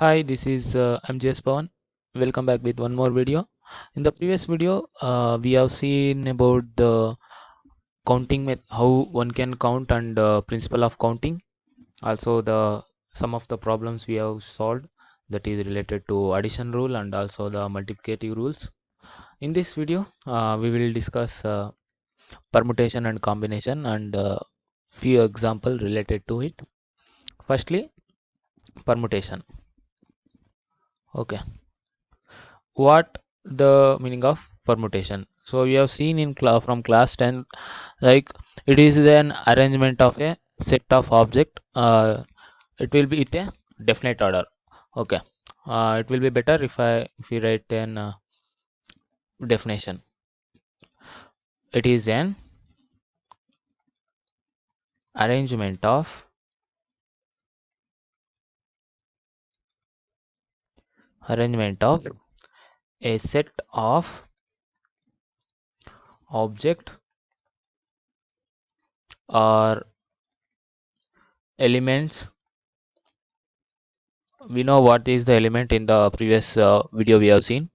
Hi, this is MJS Pawan. Welcome back with one more video. In the previous video, we have seen about the counting how one can count and principle of counting. Also, the some of the problems we have solved that is related to addition rule and also the multiplicative rules. In this video, we will discuss permutation and combination and few example related to it. Firstly, permutation. Okay. What the meaning of permutation? So we have seen in from class 10, like it is an arrangement of a set of object. It will be it a definite order. Okay. It will be better if we write an definition. It is an arrangement of arrangement of a set of object or elements. We know what is the element in the previous video we have seen.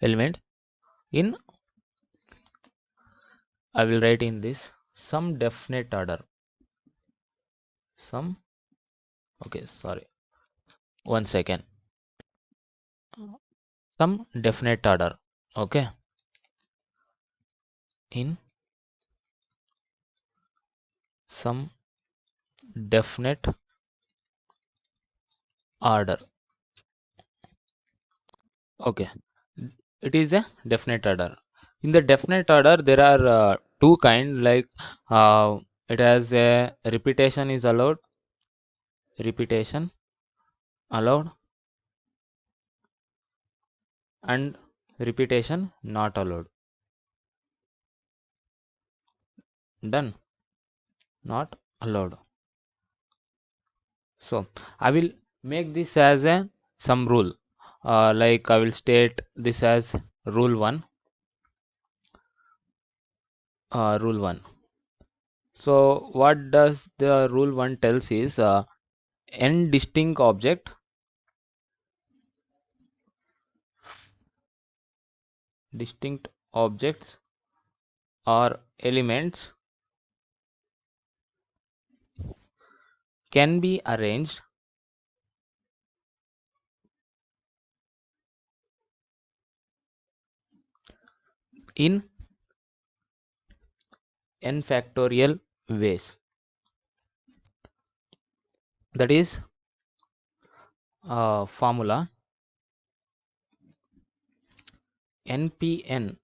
Element in, I will write in this some definite order. Some, okay, sorry. One second. Some definite order. Okay. In some definite order. Okay. It is a definite order. In the definite order, there are two kind, like uh, it has a repetition is allowed, repetition allowed, and repetition not allowed. Done. Not allowed. So I will make this as a some rule. Like I will state this as rule 1. Rule 1. So what does the rule 1 tells is n distinct objects or elements can be arranged in n factorial ways. That is formula npn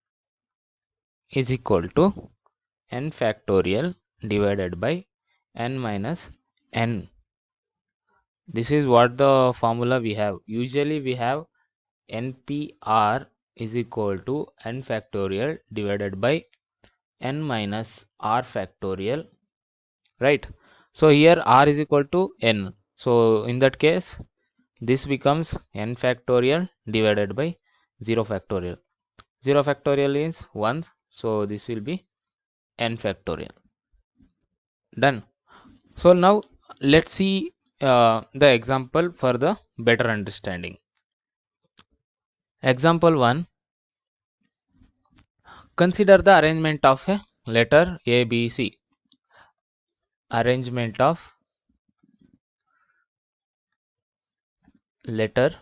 is equal to n factorial divided by n minus n. This is what the formula we have. Usually we have npr is equal to n factorial divided by n minus r factorial, right? So here r is equal to n. So in that case, this becomes n factorial divided by 0 factorial. 0 factorial is 1, so this will be n factorial. Done. So now let's see the example for the better understanding. Example 1. Consider the arrangement of a letter A, B, C. Arrangement of letter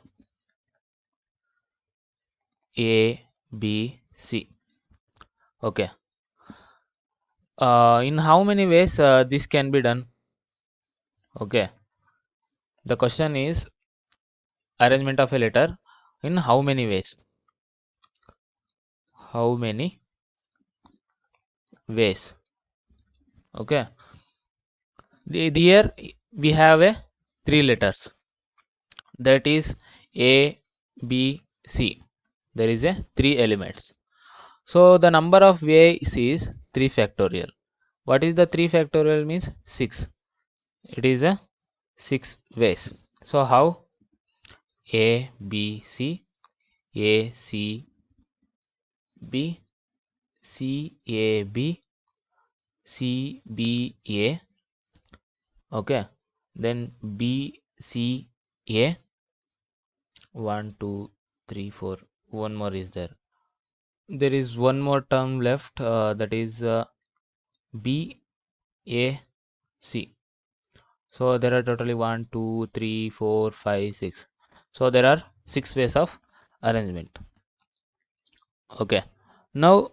A, B, C. Okay. In how many ways this can be done? Okay. The question is arrangement of a letter in how many ways? How many ways? Okay. Here we have a 3 letters, that is A, B, C. There is a 3 elements. So the number of ways is 3 factorial. What is the 3 factorial means? 6. It is a 6 ways. So how? A, B, C, A, C, B, C, A, B, C, B, A. Okay. Then B, C, A. 1 2 3 4. One more is there. There is one more term left, that is B A C. So there are totally 1 2 3 4 5 6. So there are 6 ways of arrangement. Okay. Now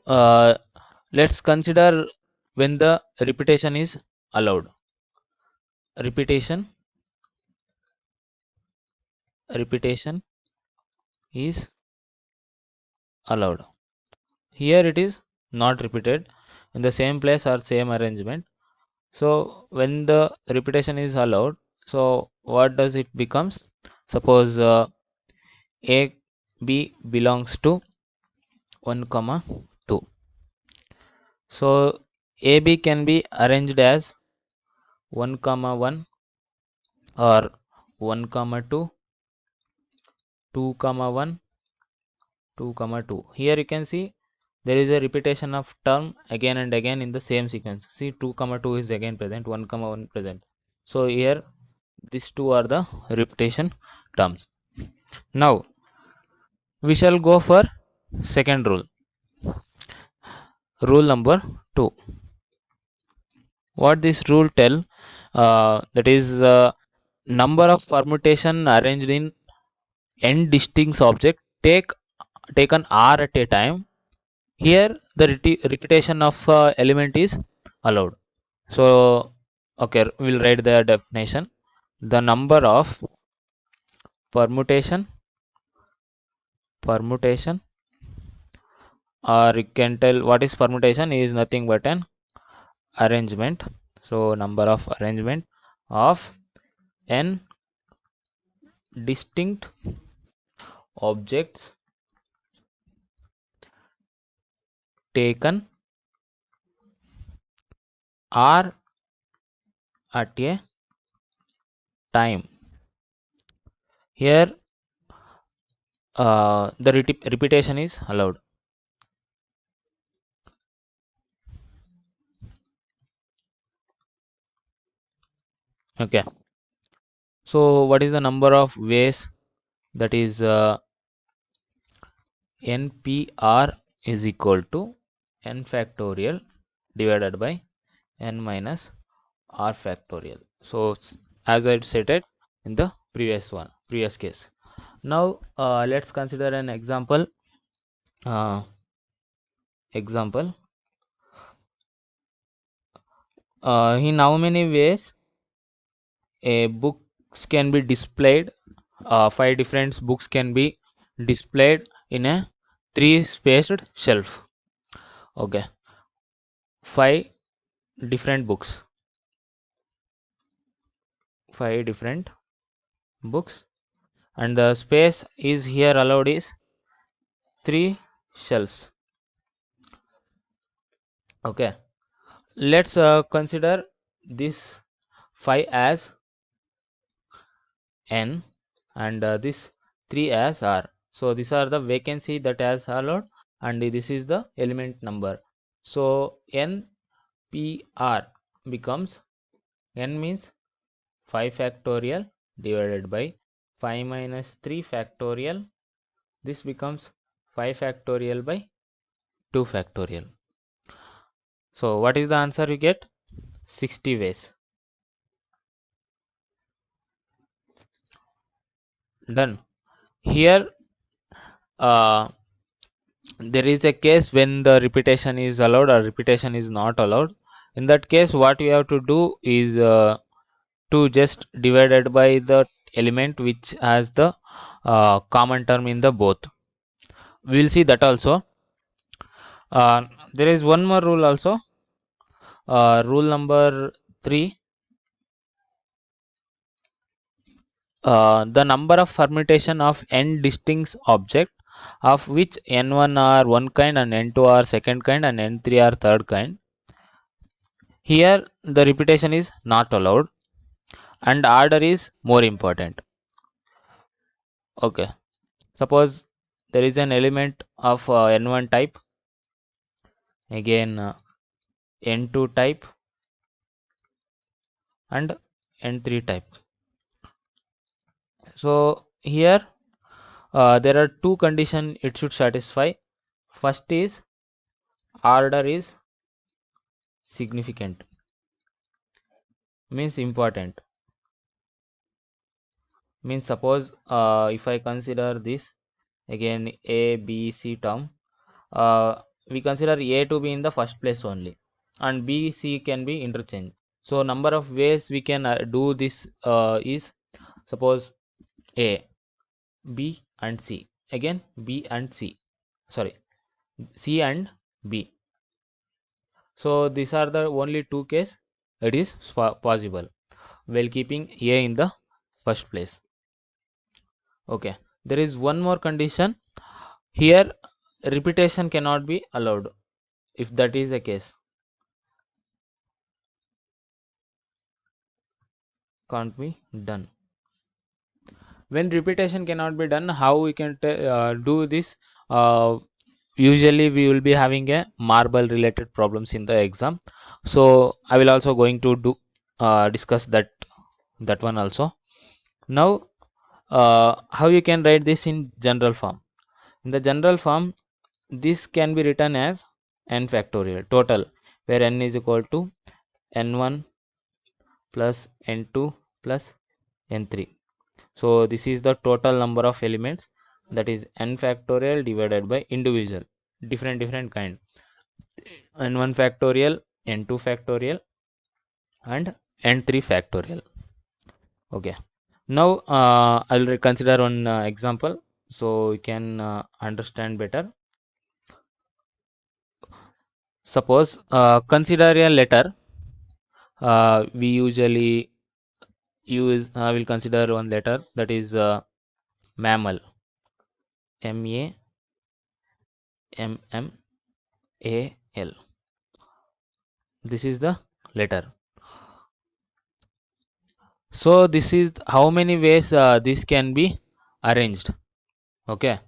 let's consider when the repetition is allowed. Repetition is allowed. Here it is not repeated in the same place or same arrangement. So when the repetition is allowed, so what does it becomes? Suppose A B belongs to 1 comma 2. So AB can be arranged as 1 comma 1 or 1 comma 2, 2 comma 1, 2 comma 2. Here you can see there is a repetition of term again and again in the same sequence. See, 2 comma 2 is again present, 1 comma 1 present. So here these two are the repetition terms. Now we shall go for second rule. Rule number 2. What this rule tell? That is number of permutation arranged in n distinct object taken r at a time. Here the repetition of element is allowed. So okay, we'll write the definition. The number of permutation, or you can tell what is permutation is nothing but an arrangement. So number of arrangement of n distinct objects taken r at a time. Here the repetition is allowed. Okay. So what is the number of ways? That is npr is equal to n factorial divided by n minus r factorial. So as I said it in the previous case. Now let's consider an example. uh, in how many ways a books can be displayed? 5 different books can be displayed in a 3 spaced shelf. Okay, 5 different books, 5 different books, and the space is here allowed is 3 shelves. Okay, let's consider this 5 as n and this 3 as r. So these are the vacancy that has allowed, and this is the element number. So n p r becomes, n means 5 factorial divided by 5 minus 3 factorial. This becomes 5 factorial by 2 factorial. So what is the answer you get? 60 ways. Done. Here uh, there is a case when the repetition is allowed or repetition is not allowed. In that case, what we have to do is to just divided by the element which has the common term in the both. We will see that also. There is one more rule also. Rule number 3. The number of permutation of n distinct object, of which n1 are one kind and n2 are second kind and n3 are third kind. Here the repetition is not allowed and order is more important. Okay, suppose there is an element of n1 type, again n2 type and n3 type. So here there are two conditions it should satisfy. First is order is significant, means important. Means suppose if I consider this again A, B, C term, we consider A to be in the first place only and B, C can be interchanged. So number of ways we can do this is suppose A, B and C, again B and C, sorry, C and B. So these are the only two cases it is possible while keeping A in the first place. Okay, there is one more condition here, repetition cannot be allowed. If that is the case, can't be done. When repetition cannot be done, how we can do this? Usually we will be having a marble related problems in the exam, so I will also going to do discuss that one also. Now how you can write this in general form? In the general form, this can be written as n factorial total, where n is equal to n1 plus n2 plus n3. So this is the total number of elements, that is n factorial divided by individual different kind, n1 factorial, n2 factorial and n3 factorial. Okay, now I'll consider one example so you can understand better. Suppose consider a letter, we usually use will consider one letter, that is mammal, MAMMAL. This is the letter. So this is how many ways this can be arranged. Okay,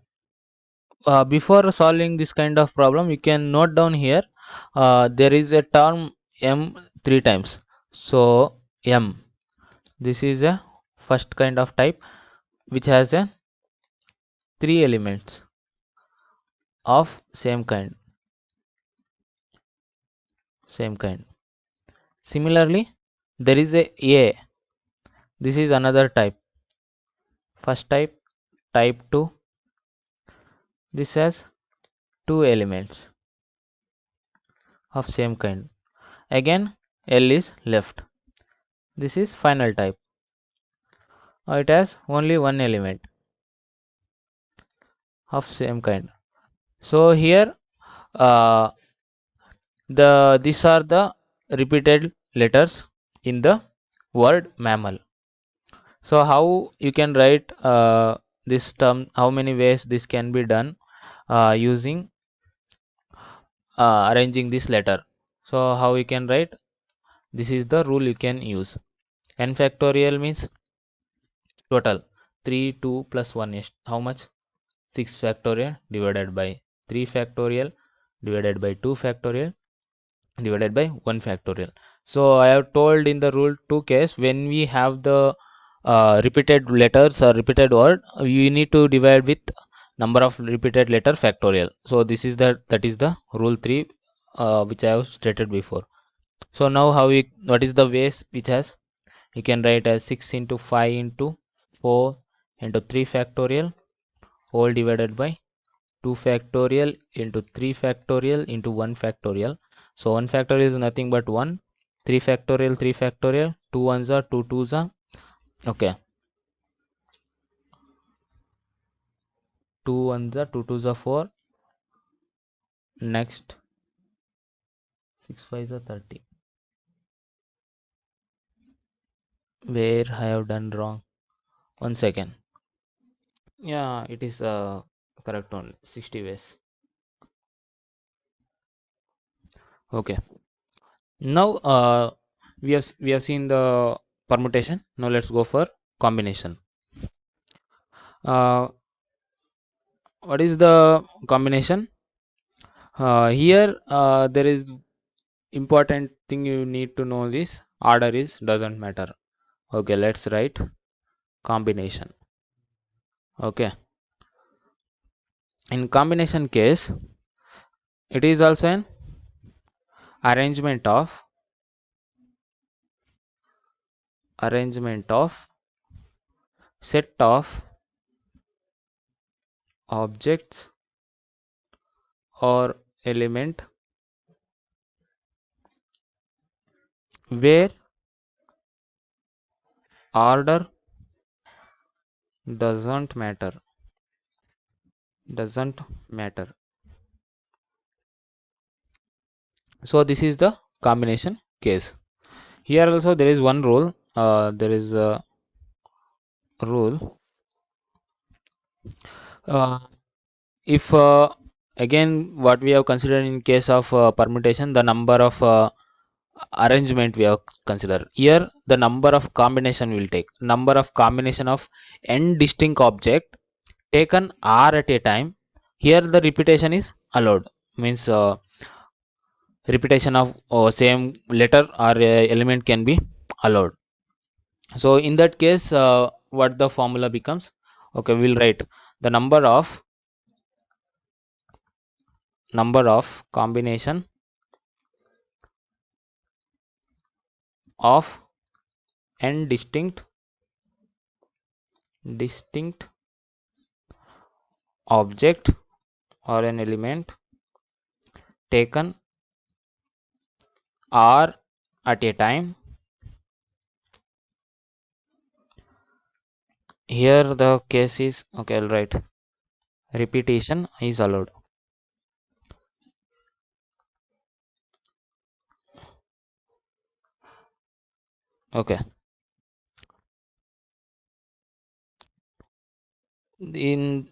before solving this kind of problem, you can note down here there is a term M three times. So M, this is a first kind of type which has a three elements of same kind. Similarly, there is a A. This is another type. First type, type 2. This has two elements of same kind. Again, L is left. This is final type. It has only one element of same kind. So here, uh, these are the repeated letters in the word mammal. So how you can write this term? How many ways this can be done using arranging this letter? So how you can write? This is the rule you can use. N factorial means total 3, 2 plus 1 is how much? 6 factorial divided by 3 factorial divided by 2 factorial divided by 1 factorial. So I have told in the rule 2 case, when we have the repeated letters or repeated word, you need to divide with number of repeated letter factorial. So this is that is the rule 3 which I have stated before. So now what is the ways which has, you can write as 6 into 5 into 4 into 3 factorial whole divided by 2 factorial into 3 factorial into 1 factorial. So 1 factorial is nothing but 1, 3 factorial 3 factorial, 2 ones are 2 twos are, okay, 2 ones are 2 twos are 4, next 6 5s are 30. Where I have done wrong? 1 second. Yeah, it is correct only 60 ways. Okay. Now we have seen the permutation. Now let's go for combination. Uh, what is the combination? Here there is important thing you need to know, this order is doesn't matter. Okay, let's write combination. Okay, In combination case, it is also an arrangement of set of objects or element where order doesn't matter. So this is the combination case. Here also there is one rule. There is a rule. Uh, if again what we have considered in case of permutation, the number of arrangement we have considered. Here the number of combination will take. Number of combination of n distinct object taken r at a time. Here the repetition is allowed. Means repetition of same letter or element can be allowed. So in that case, what the formula becomes? Okay, we'll write the number of combination of n distinct object or an element taken r at a time. Here the case is okay. I'll write repetition is allowed. Okay. In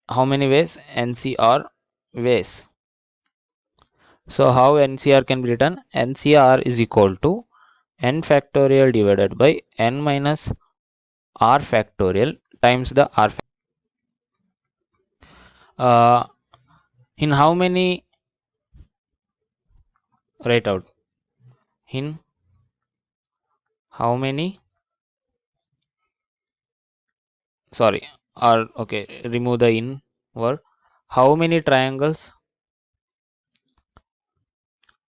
how many ways? NCR ways. So how NCR can be written? NCR is equal to n factorial divided by n minus r factorial times the r. Uh, in how many? Write out. In how many? Sorry. Or okay. Remove the in word. How many triangles?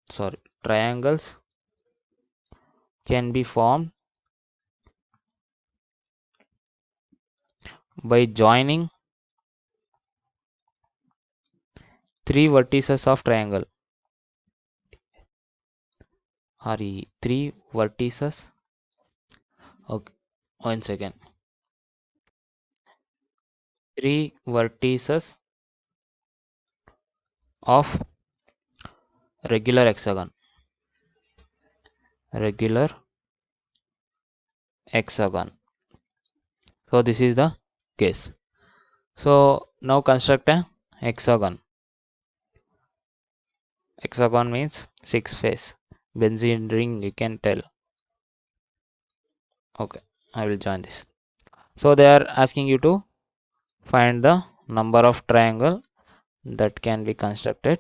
Sorry. Triangles can be formed by joining three vertices of triangle. Sorry, three vertices. Okay, one second. Three vertices of regular hexagon. Regular hexagon. So this is the case. So now construct a hexagon. Hexagon means 6 face. Benzene ring, you can tell. Okay, I will join this. So they are asking you to find the number of triangle that can be constructed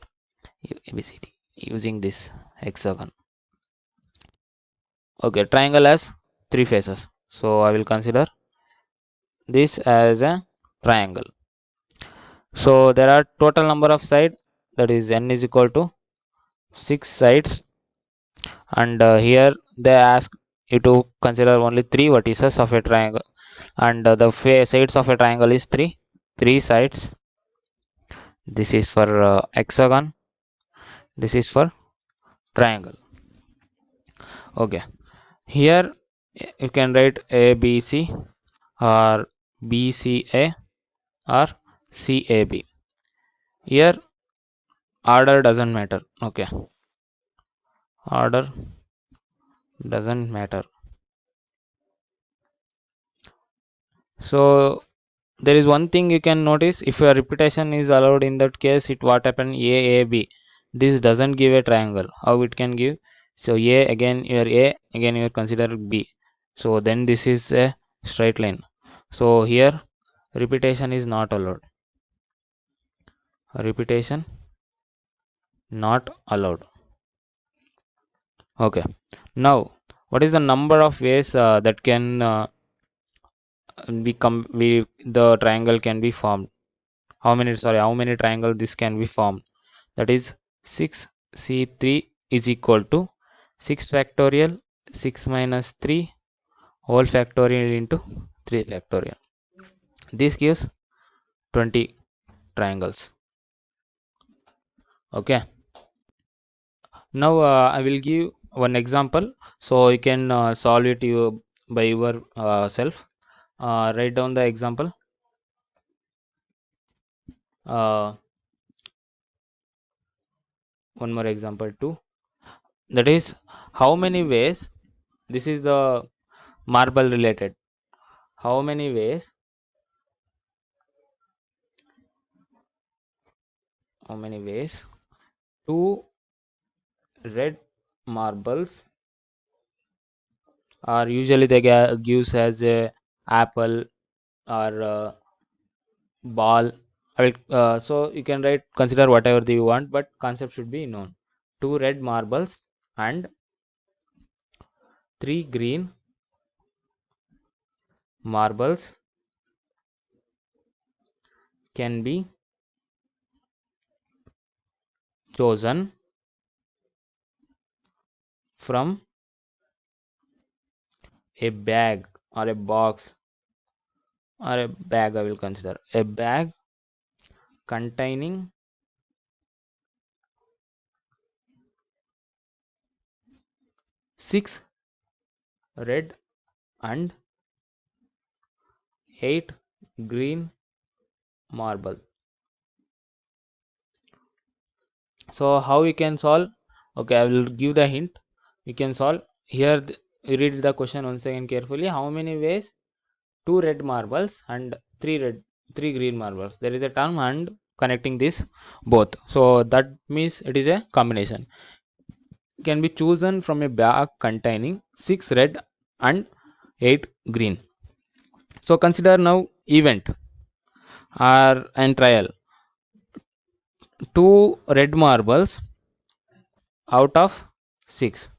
ABCD using this hexagon. Okay, triangle has 3 faces. So I will consider this as a triangle. So there are total number of sides, that is n is equal to 6 sides, and here they ask you to consider only 3 vertices of a triangle, and the sides of a triangle is 3 sides. This is for hexagon, this is for triangle. Okay, here you can write ABC or BCA or CAB. Here order doesn't matter. Okay, order doesn't matter. So there is one thing you can notice, if your repetition is allowed, in that case it what happen? AAB, this doesn't give a triangle. How it can give? So A, again your A, again you consider B, so then this is a straight line. So here repetition is not allowed. Repetition not allowed. Okay, now what is the number of ways that can the triangle can be formed? how many triangle this can be formed. That is 6c3 is equal to 6 factorial 6 minus 3 whole factorial into 3 factorial. This gives 20 triangles. Okay. Now I will give one example, so you can solve it by your self. Write down the example. Uh, One more example too. That is how many ways. This is the marble related. How many ways? How many ways? Two red marbles are usually they gives as a apple or ball. I will, so you can write consider whatever you want, but concept should be known. Two red marbles and three green marbles can be chosen from a bag or a box or a bag. I will consider a bag containing six red and eight green marble. So how we can solve? Okay, I will give the hint. We can solve here. You read the question once again carefully. How many ways two red marbles and three green marbles? There is a term and connecting this both. So that means it is a combination. Can be chosen from a bag containing six red and eight green. So consider now event or and trial. Two red marbles out of six.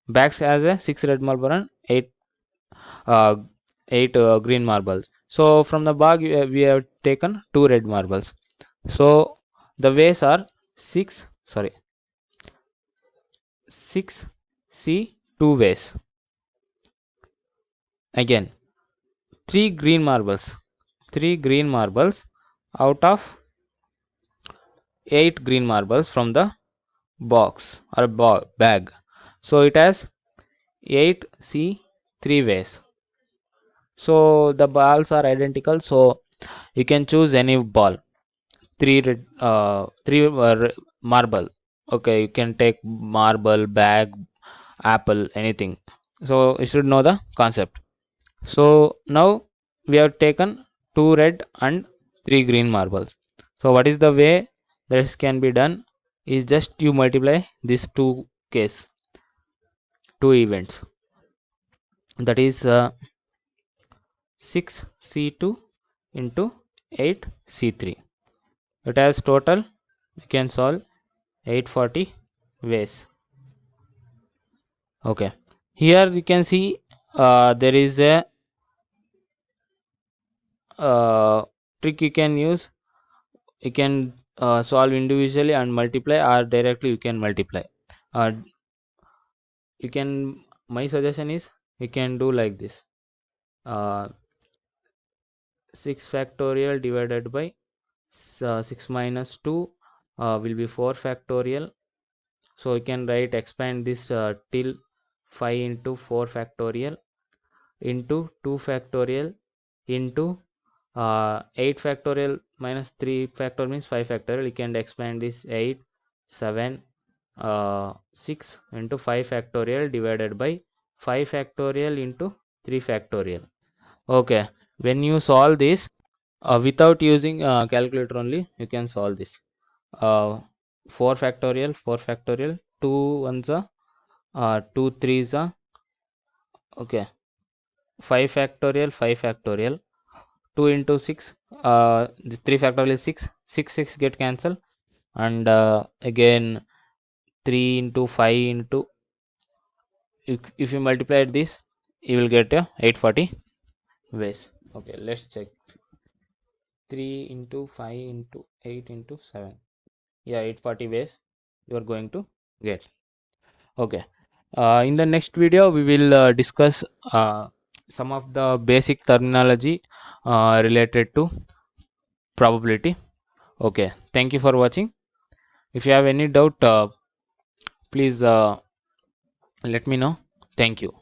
Bags has a six red marble and uh, eight green marbles. So from the bag we have taken two red marbles. So the ways are six C two ways. Again three green marbles out of eight green marbles from the box or bag. So it has 8C three ways. So the balls are identical. So you can choose any ball. Three marble. Okay, you can take marble, bag, apple, anything. So you should know the concept. So now we have taken two red and three green marbles. So what is the way this can be done? Is just you multiply these two events. That is 6C2 into 8C3. It has total you can solve 840 ways. Okay, here you can see there is a trick you can use. You can solve individually and multiply, or directly you can multiply. uh, you can My suggestion is you can do like this. uh, 6 factorial divided by 6 minus 2 will be 4 factorial. So you can write expand this till 5 into 4 factorial into 2 factorial into 8 factorial minus 3 factorial means 5 factorial. You can expand this 8 7 6 into 5 factorial divided by 5 factorial into 3 factorial. Okay, when you solve this without using calculator only you can solve this. uh, 4 factorial 2 ones are 2 threes are okay 5 factorial 2 into 6 this 3 factorial is 6 6 get cancelled, and again 3 into 5 into if you multiply this you will get a 840 ways. Okay, let's check. 3 into 5 into 8 into 7. Yeah, 840 ways you are going to get. Okay. In the next video, we will discuss some of the basic terminology related to probability. Okay. Thank you for watching. If you have any doubt, please let me know. Thank you.